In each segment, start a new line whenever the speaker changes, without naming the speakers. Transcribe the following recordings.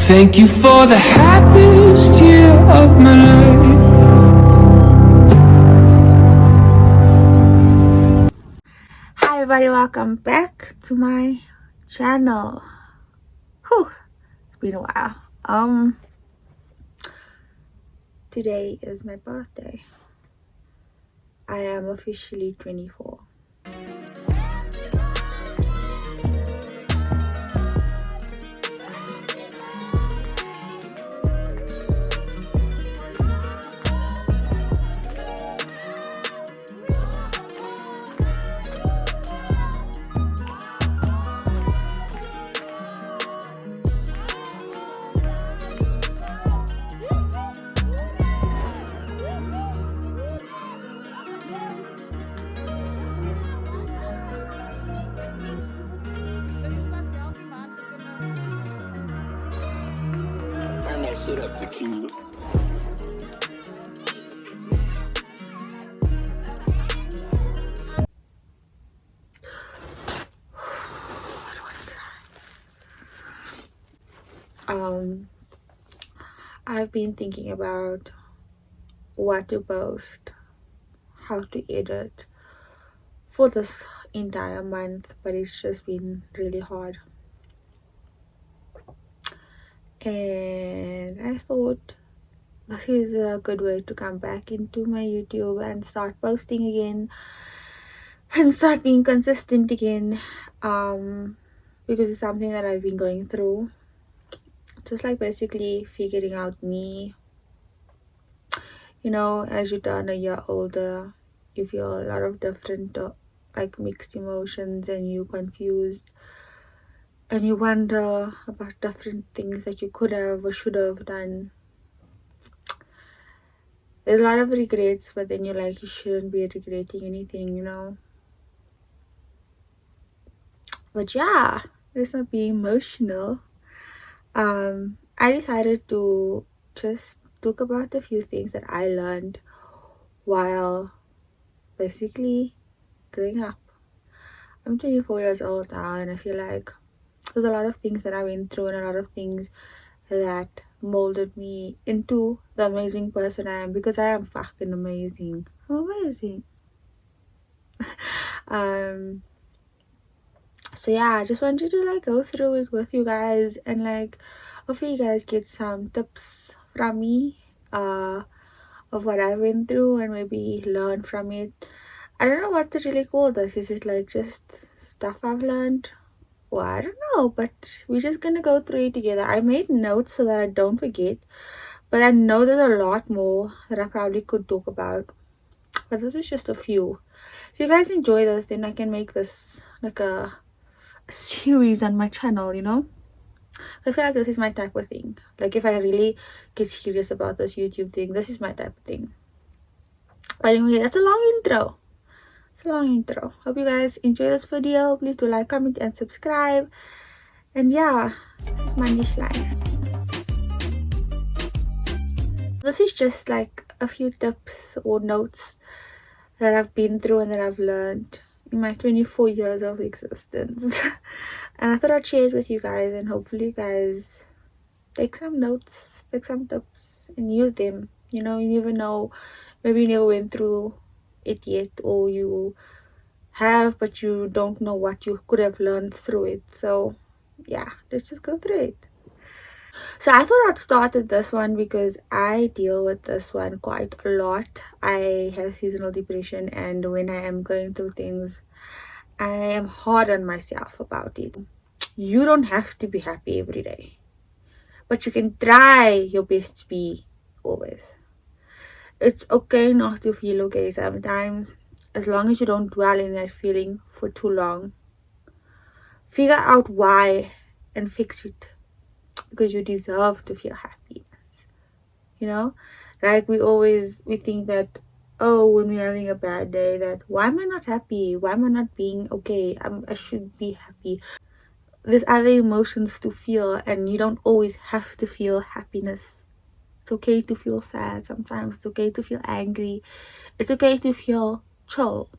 Thank you for the happiest year of my life.
Hi everybody, welcome back to my channel. Whew, it's been a while. Today is my birthday. I am officially 24.
Turn that shit up, tequila.
I've been thinking about what to post, how to edit for this entire month, but it's just been really hard. And I thought this is a good way to come back into my YouTube and start posting again and start being consistent again, because it's something that I've been going through, just like basically figuring out me. As you turn a year older, you feel a lot of different like mixed emotions, and you confused, and you wonder about different things that you could have or should have done. There's a lot of regrets, but then you're like, you shouldn't be regretting anything. But yeah, let's not be emotional. I decided to just talk about a few things that I learned while basically growing up. I'm 24 years old now, and I feel like there's a lot of things that I went through and a lot of things that molded me into the amazing person I am, because I am fucking amazing. I'm amazing. So yeah, I just wanted to like go through it with you guys, and like hopefully you guys get some tips from me of what I went through and maybe learn from it. I don't know what to really call this. Is it like just stuff I've learned? Well, I don't know, but we're just gonna go through it together. I made notes so that I don't forget, but I know there's a lot more that I probably could talk about, but this is just a few. If you guys enjoy this, then I can make this like a series on my channel. I feel like this is my type of thing. Like if I really get serious about this YouTube thing, this is my type of thing. But anyway, that's a long intro. It's a long intro. Hope you guys enjoy this video. Please do like, comment, and subscribe. And yeah, this is my niche life. This is just like a few tips or notes that I've been through and that I've learned in my 24 years of existence. And I thought I'd share it with you guys, and hopefully you guys take some notes, take some tips, and use them. You never know. Maybe you never went through it yet, or you have, but you don't know what you could have learned through it. So yeah, let's just go through it. So I thought I'd start with this one because I deal with this one quite a lot. I have seasonal depression, and when I am going through things, I am hard on myself about it. You don't have to be happy every day, but you can try your best to be always. It's okay not to feel okay sometimes, as long as you don't dwell in that feeling for too long. Figure out why and fix it, because you deserve to feel happiness. Like we think that, oh, when we're having a bad day, that why am I not happy? Why am I not being okay? I should be happy. There's other emotions to feel, and you don't always have to feel happiness. It's okay to feel sad sometimes. It's okay to feel angry. It's okay to feel chill.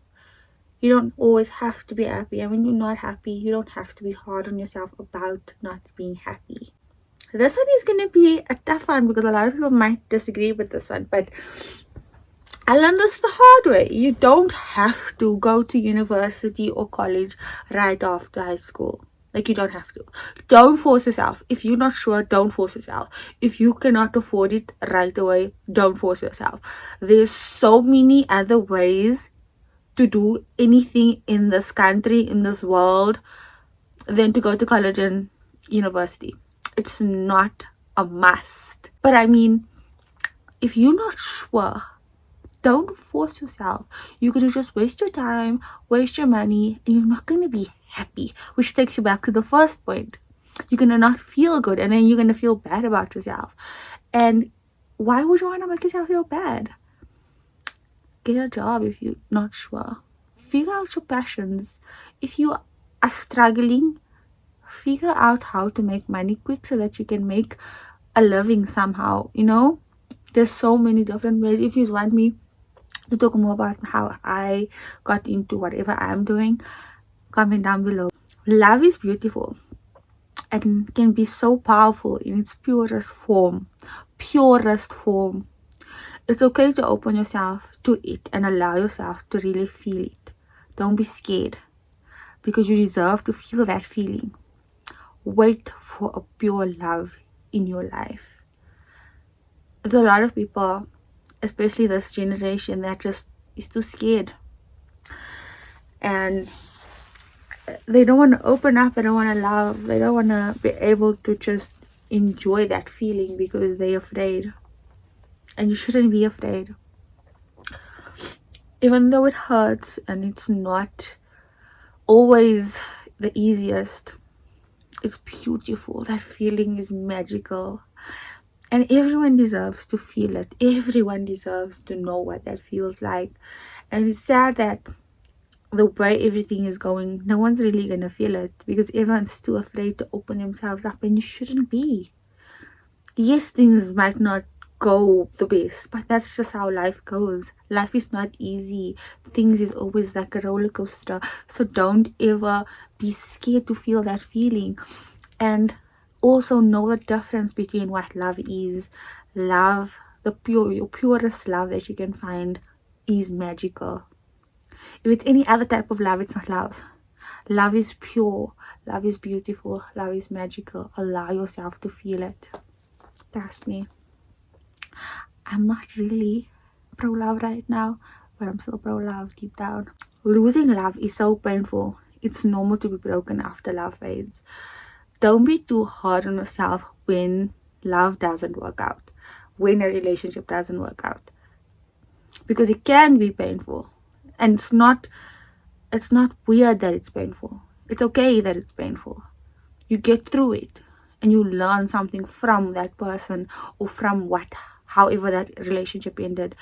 You don't always have to be happy, and when you're not happy, you don't have to be hard on yourself about not being happy. This one is going to be a tough one because a lot of people might disagree with this one, but I learned this the hard way. You don't have to go to university or college right after high school. Like, you don't have to. Don't force yourself. If you're not sure, don't force yourself. If you cannot afford it right away, don't force yourself. There's so many other ways to do anything in this country, in this world, than to go to college and university. It's not a must. But I mean, if you're not sure, don't force yourself. You're going to just waste your time, waste your money, and you're not going to be happy, which takes you back to the first point. You're going to not feel good, and then you're going to feel bad about yourself. And why would you want to make yourself feel bad? Get a job if you're not sure. Figure out your passions. If you are struggling, figure out how to make money quick so that you can make a living somehow. There's so many different ways. If you want me to talk more about how I got into whatever I'm doing, comment down below. Love is beautiful and can be so powerful in its purest form. It's okay to open yourself to it and allow yourself to really feel it. Don't be scared, because you deserve to feel that feeling. Wait for a pure love in your life. There's a lot of people, especially this generation, that just is too scared, and they don't want to open up, they don't want to love, they don't want to be able to just enjoy that feeling because they're afraid. And you shouldn't be afraid, even though it hurts and it's not always the easiest. It's beautiful. That feeling is magical, and everyone deserves to feel it. Everyone deserves to know what that feels like. And it's sad that the way everything is going, no one's really gonna feel it because everyone's too afraid to open themselves up, and you shouldn't be. Yes, things might not go the best, but that's just how life goes. Life is not easy. Things is always like a roller coaster. So don't ever be scared to feel that feeling. And also know the difference between what love is. Love, your purest love that you can find, is magical. If it's any other type of love, it's not love. Love is pure, love is beautiful, love is magical. Allow yourself to feel it. Trust me. I'm not really pro-love right now, but I'm still pro-love deep down. Losing love is so painful. It's normal to be broken after love fades. Don't be too hard on yourself when love doesn't work out, when a relationship doesn't work out, because it can be painful. And it's not weird that it's painful. It's okay that it's painful. You get through it and you learn something from that person or from however that relationship ended.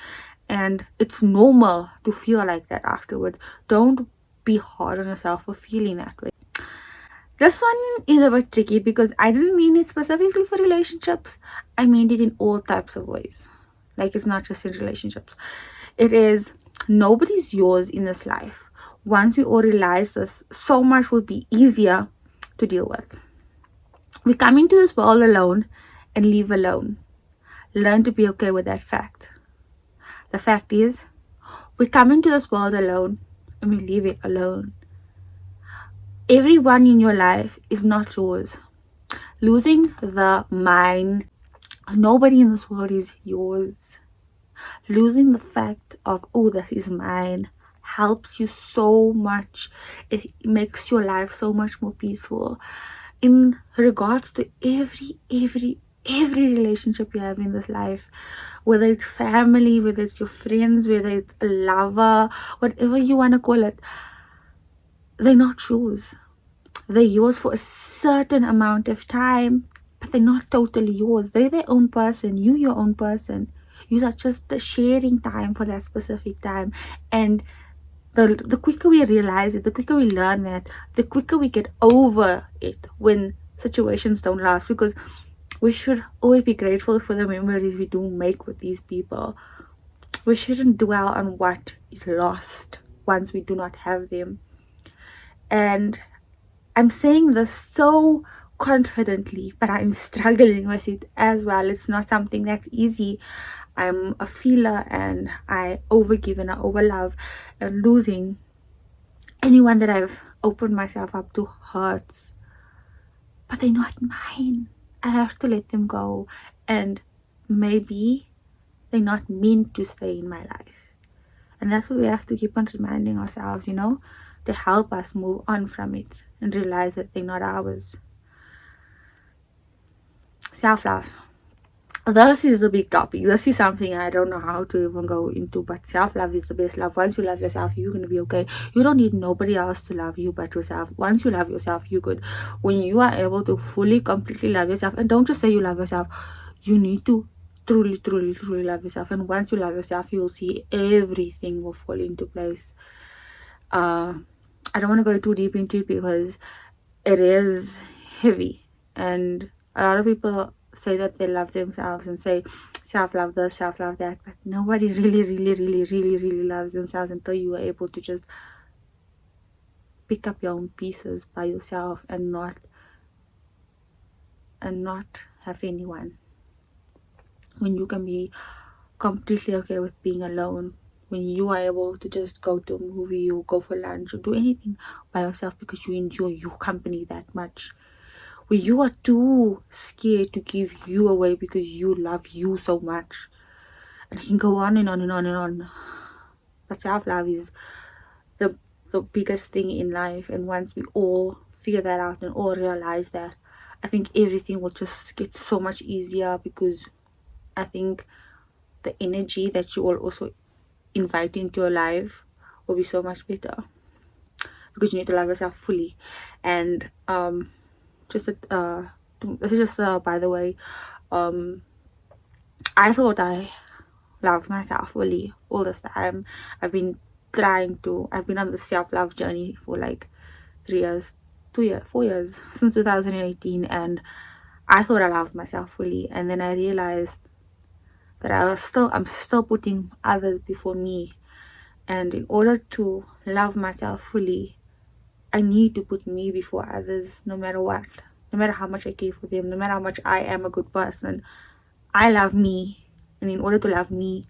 And it's normal to feel like that afterwards. Don't be hard on yourself for feeling that way. This one is a bit tricky because I didn't mean it specifically for relationships. I meant it in all types of ways. Like, it's not just in relationships. It is, nobody's yours in this life. Once we all realize this, so much would be easier to deal with. We come into this world alone and leave alone. Learn to be okay with that fact. The fact is, we come into this world alone and we leave it alone. Everyone in your life is not yours. Losing the mine, nobody in this world is yours. Losing the fact of, oh, this is mine, helps you so much. It makes your life so much more peaceful. In regards to every relationship you have in this life, whether it's family, whether it's your friends, whether it's a lover, whatever you want to call it, they're not yours. They're yours for a certain amount of time, but they're not totally yours. They're their own person. You're your own person. You are just the sharing time for that specific time. And the quicker we realize it, the quicker we learn that, the quicker we get over it when situations don't last. Because we should always be grateful for the memories we do make with these people. We shouldn't dwell on what is lost once we do not have them. And I'm saying this so confidently, but I'm struggling with it as well. It's not something that's easy. I'm a feeler and I overgive and I overlove, and losing anyone that I've opened myself up to hurts. But they're not mine. I have to let them go. And maybe they're not meant to stay in my life. And that's what we have to keep on reminding ourselves, to help us move on from it and realize that they're not ours. Self-love. This is a big topic. This is something I don't know how to even go into, but self-love is the best love. Once you love yourself, you're going to be okay. You don't need nobody else to love you but yourself. Once you love yourself, you're good. When you are able to fully, completely love yourself, and don't just say you love yourself, you need to truly, truly, truly love yourself. And once you love yourself, you'll see everything will fall into place. I don't want to go too deep into it because it is heavy, and a lot of people say that they love themselves and say self-love this, self-love that, but nobody really, really, really, really, really loves themselves until you are able to just pick up your own pieces by yourself and not have anyone. When you can be completely okay with being alone, when you are able to just go to a movie or go for lunch or do anything by yourself because you enjoy your company that much, where you are too scared to give you away because you love you so much. And I can go on and on and on and on. But self-love is the biggest thing in life, and once we all figure that out and all realize that, I think everything will just get so much easier, because I think the energy that you will also invite into your life will be so much better, because you need to love yourself fully. And this is just by the way, I thought I loved myself fully all this time. I've been on the self-love journey for like 3 years, 2 years, 4 years, since 2018, and I thought I loved myself fully, and then I realized that I'm still putting others before me. And in order to love myself fully, I need to put me before others, no matter what, no matter how much I care for them, no matter how much I am a good person. I love me, and in order to love me,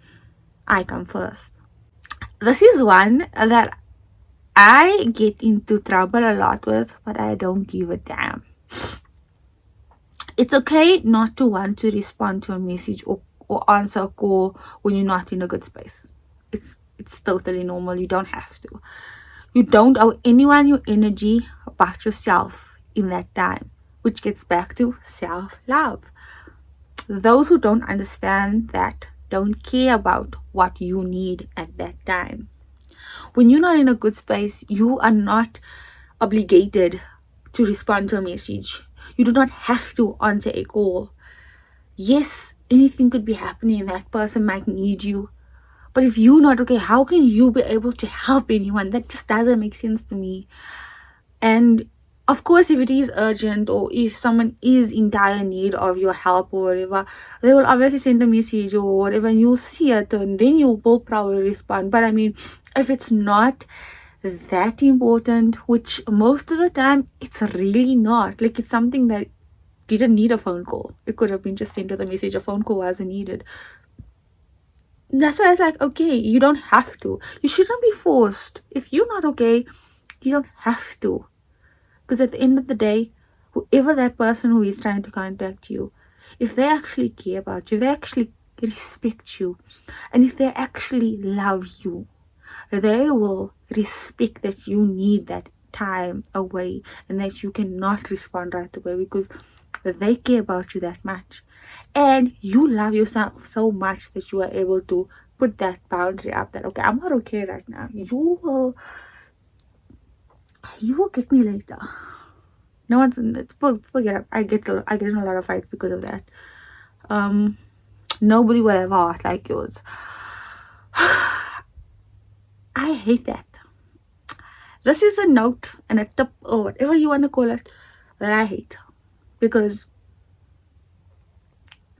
I come first. This is one that I get into trouble a lot with, but I don't give a damn. It's okay not to want to respond to a message or answer a call when you're not in a good space. It's totally normal. You don't have to. You don't owe anyone your energy but yourself in that time, which gets back to self-love. Those who don't understand that don't care about what you need at that time. When you're not in a good space, you are not obligated to respond to a message. You do not have to answer a call. Yes, anything could be happening and that person might need you. But if you're not okay, how can you be able to help anyone? That just doesn't make sense to me. And of course, if it is urgent, or if someone is in dire need of your help or whatever, they will obviously send a message or whatever, and you'll see it, and then you will probably respond. But I mean, if it's not that important, which most of the time it's really not, like it's something that didn't need a phone call, it could have been just sent with a message. A phone call wasn't needed. That's why it's like, okay, you don't have to. You shouldn't be forced. If you're not okay, you don't have to. Because at the end of the day, whoever that person who is trying to contact you, if they actually care about you, if they actually respect you, and if they actually love you, they will respect that you need that time away and that you cannot respond right away, because they care about you that much. And you love yourself so much that you are able to put that boundary up, that okay, I'm not okay right now. You will get me later. No one's people get up. I get in a lot of fights because of that. Nobody will have a heart like yours. I hate that. This is a note and a tip, or whatever you want to call it, that I hate, because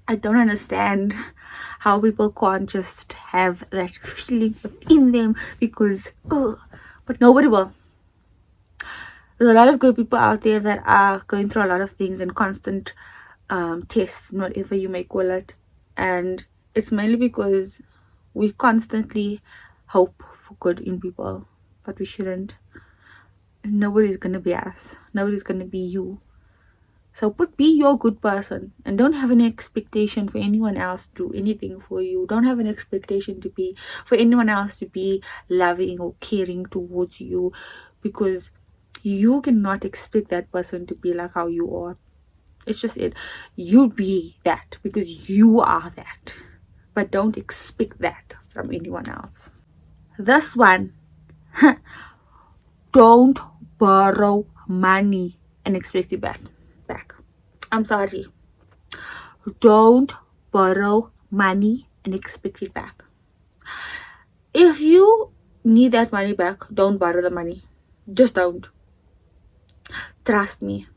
I don't understand how people can't just have that feeling within them, because but nobody will. There's a lot of good people out there that are going through a lot of things and constant tests, whatever you may call it. And it's mainly because we constantly hope for good in people, but we shouldn't. Nobody's gonna be us. Nobody's gonna be you. So be your good person and don't have any expectation for anyone else to do anything for you. Don't have an expectation to be for anyone else to be loving or caring towards you, because you cannot expect that person to be like how you are. It's just it. You be that because you are that. But don't expect that from anyone else. This one, don't borrow money and expect it back. I'm sorry. Don't borrow money and expect it back. If you need that money back, don't borrow the money. Just don't. Trust me.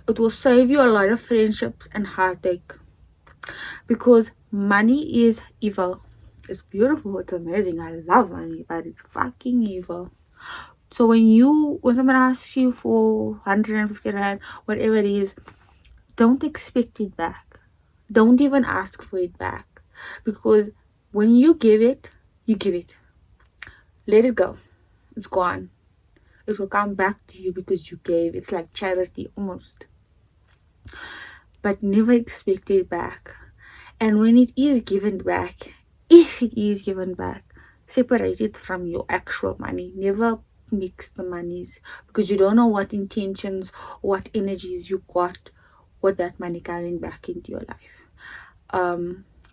It will save you a lot of friendships and heartache. Because money is evil. It's beautiful, it's amazing. I love money, but it's fucking evil. So when someone asks you for 150 rand, whatever it is, don't expect it back. Don't even ask for it back. Because when you give it, you give it. Let it go. It's gone. It will come back to you because you gave. It's like charity almost. But never expect it back. And when it is given back, if it is given back, separate it from your actual money. Never mix the monies, because you don't know what intentions, what energies you got with that money coming back into your life.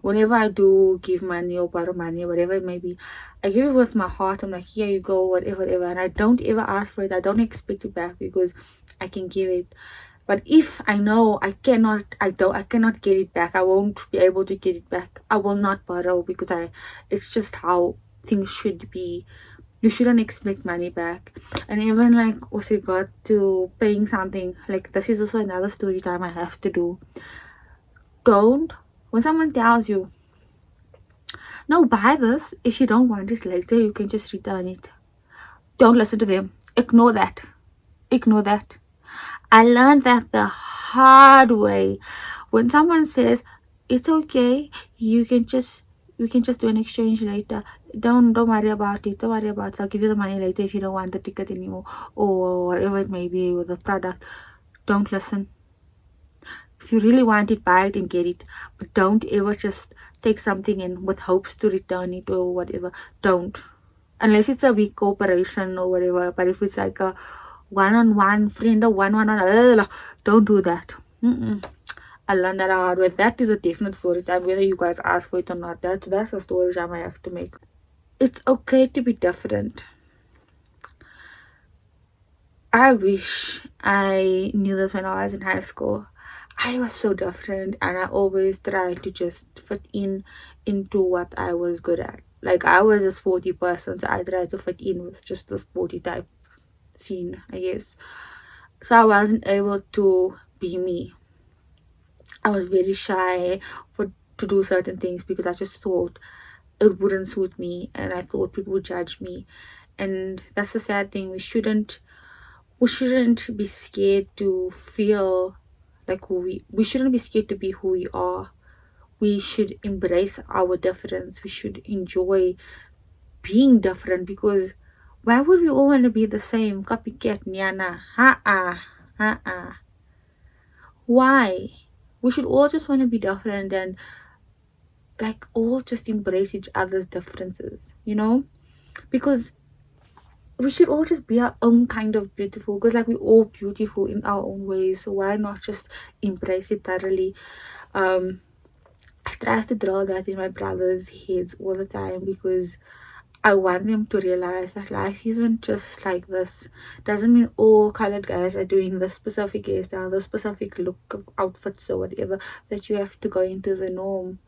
Whenever I do give money or borrow money or whatever it may be, I give it with my heart. I'm like, here you go, whatever, and I don't ever ask for it. I don't expect it back because I can give it. But if I know I cannot get it back, I won't be able to get it back, I will not borrow, because it's just how things should be. You shouldn't expect money back. And even like with regard to paying something, like this is also another story time I have to do. When someone tells you, no, buy this, if you don't want it later, you can just return it. Don't listen to them. Ignore that. I learned that the hard way. When someone says it's okay, we can just do an exchange later. Don't worry about it. Don't worry about it. I'll give you the money later if you don't want the ticket anymore, or whatever it may be, or the product. Don't listen. If you really want it, buy it and get it. But don't ever just take something in with hopes to return it or whatever. Don't. Unless it's a big corporation or whatever. But if it's like a one-on-one friend or one-on-one, don't do that. I learned that hard way. That is a definite story time, whether you guys ask for it or not. That's a story time I have to make. It's okay to be different. I wish I knew this when I was in high school. I was so different, and I always tried to just fit into what I was good at. Like, I was a sporty person, so I tried to fit in with just the sporty type scene, I guess. So I wasn't able to be me. I was very shy to do certain things because I just thought it wouldn't suit me, and I thought people would judge me. And that's the sad thing. We shouldn't be scared to feel like we shouldn't be scared to be who we are. We should embrace our difference. We should enjoy being different, because why would we all want to be the same? Copycat, Nyana. Why? We should all just want to be different and like all just embrace each other's differences, because we should all just be our own kind of beautiful, because like we're all beautiful in our own ways. So why not just embrace it thoroughly? I try to draw that in my brother's heads all the time, because I want them to realize that life isn't just like this. Doesn't mean all colored guys are doing this specific hairstyle, this specific look of outfits or whatever, that you have to go into the norm.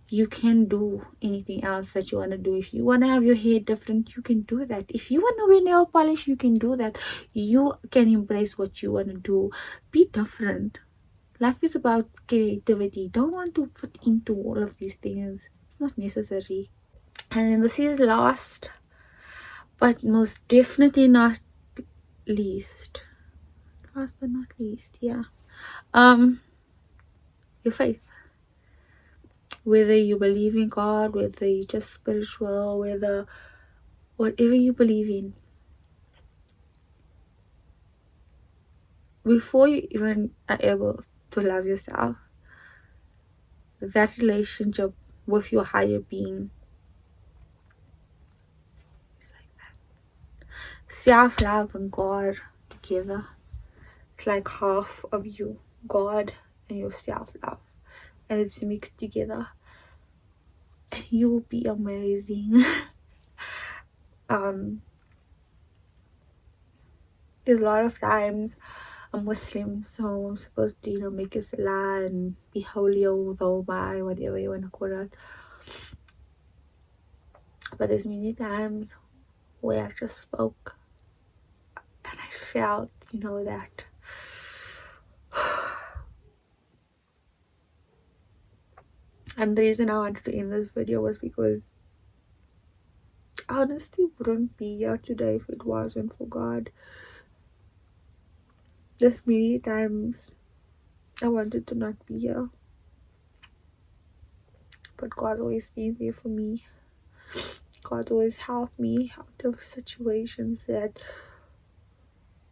You can do anything else that you want to do. If you want to have your hair different, you can do that. If you want to wear nail polish, you can do that. You can embrace what you want to do. Be different. Life is about creativity. Don't want to fit into all of these things. It's not necessary. And this is last, but most definitely not least. last but not least, yeah, your faith. Whether you believe in God, whether you're just spiritual, whether whatever you believe in, before you even are able to love yourself, that relationship with your higher being is like that. Self-love and God together, it's like half of you, God and your self-love, and it's mixed together, and you'll be amazing. There's a lot of times I'm Muslim, so I'm supposed to, make a salah and be holy, although by whatever you want to call it. But there's many times where I just spoke and I felt, that and the reason I wanted to end this video was because I honestly wouldn't be here today if it wasn't for God. There's many times I wanted to not be here, but God always been there for me. God always helped me out of situations that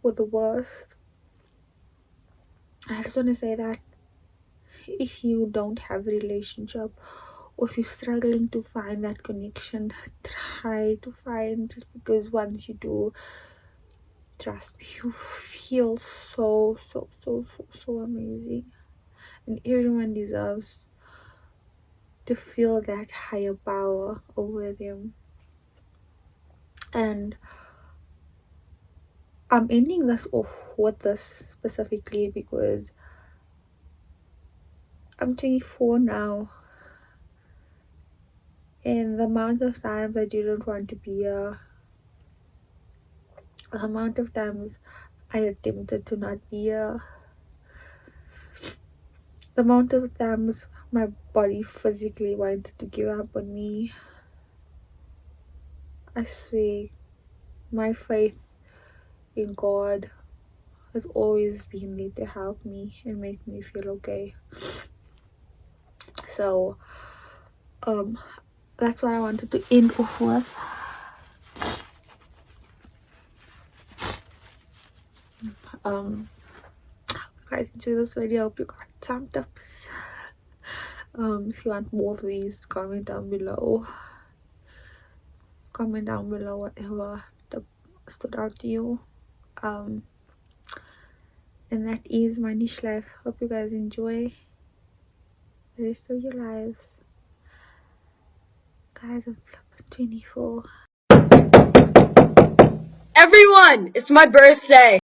were the worst. I just want to say that if you don't have a relationship, or if you're struggling to find that connection, try to find it, because once you do, trust me, you feel so amazing. And everyone deserves to feel that higher power over them. And I'm ending this off with this specifically because I'm 24 now, and the amount of times I didn't want to be here, the amount of times I attempted to not be here, the amount of times my body physically wanted to give up on me, I swear my faith in God has always been there to help me and make me feel okay. So that's what I wanted to end off with. You guys enjoy this video. I hope you got some tips. If you want more of these, comment down below whatever tip stood out to you. And that is my niche life. Hope you guys enjoy the rest of your lives. Guys, I'm flipping 24.
Everyone, it's my birthday.